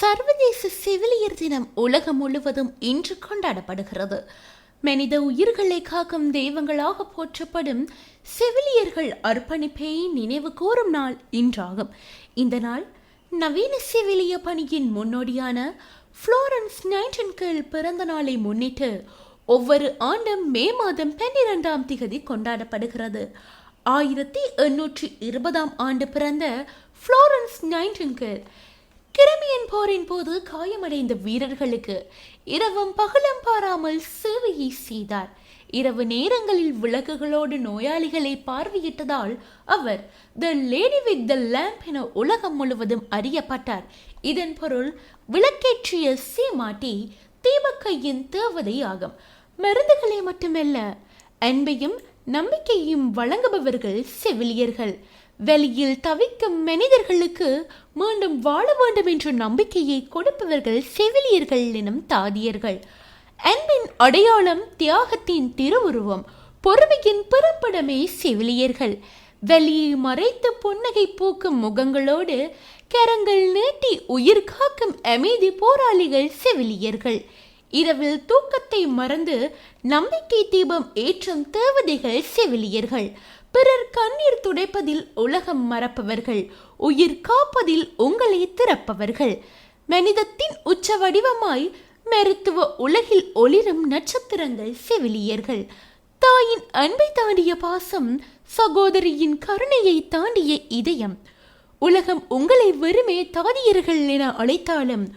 சர்வதேச செவிலியர் தினம் உலகம் முழுவதும் இன்று கொண்டாடப்படுகிறது. மனித உயிர்களை காக்கும் தெய்வங்களாக போற்றப்படும் செவிலியர்கள் அர்ப்பணிப்பை நினைவு கூறும் நாள் இன்றாகும். இந்த நாள் நவீன செவிலிய பணியின் முன்னோடியான புளோரன்ஸ் நைட்டிங்கேல் பிறந்த நாளை முன்னிட்டு ஒவ்வொரு ஆண்டும் மே மாதம் 12ஆம் திகதி கொண்டாடப்படுகிறது. 1820ஆம் ஆண்டு பிறந்த புளோரன்ஸ் நைட்டிங்கேல் கிரிமியன் போரின் போது காயமடைந்த வீரர்களுக்கு இரவும் பகலும் பாராமல் சேவையை செய்தார். இரவு நேரங்களில் விளக்குகளோடு நோயாளிகளை பார்வையிட்டதால் அவர் the lady with the lamp என உலகம் முழுவதும் அறியப்பட்டார். இதன் பொருள் விளக்கேற்றிய சீமாட்டி தீபக்கையின் தேவதை ஆகும். மருந்துகளை மட்டுமல்ல, அன்பையும் நம்பிக்கையும் வழங்குபவர்கள் செவிலியர்கள். வெளியில் தவிக்கும் மனிதர்களுக்கு மீண்டும் வாழ வேண்டும் என்ற நம்பிக்கையை கொடுப்பவர்கள் செவிலியர்கள் எனும் தாதியர்கள். அன்பின் அடையாளம், தியாகத்தின் திருவுருவம், பொறுமையின் பிறப்பிடமே செவிலியர்கள். வெளியை மறைத்து புன்னகை பூக்கும் முகங்களோடு கரங்கள் நீட்டி உயிர் காக்கும் அமைதி போராளிகள் செவிலியர்கள். இரவில் தூக்கத்தை மறந்து நம்பிக்கை தீபம் ஏற்றும் தேவதைகள் செவிலியர்கள். பிறர் கண்ணீர் துடைப்பதில் உலகம் மறப்பவர்கள், உயிர் காப்பதில் உங்களை திறப்பவர்கள். மனிதத்தின் உச்ச வடிவமாய் மருத்துவ உலகில் ஒளிரும் நட்சத்திரங்கள் செவிலியர்கள். தாயின் அன்பை தாண்டிய பாசம், சகோதரியின் கருணையை தாண்டிய இதயம். உலகம் உங்களை வெறுமே தாதியர்கள் என அழைத்தாலும்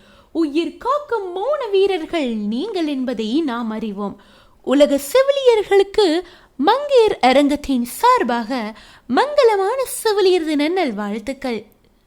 உயிர் காக்கும் மௌன வீரர்கள் நீங்கள் என்பதை நாம் அறிவோம். உலக செவிலியர்களுக்கு மங்கையர் அரங்கத்தின் சார்பாக மங்களமான செவிலியர் தின நல்வாழ்த்துக்கள்.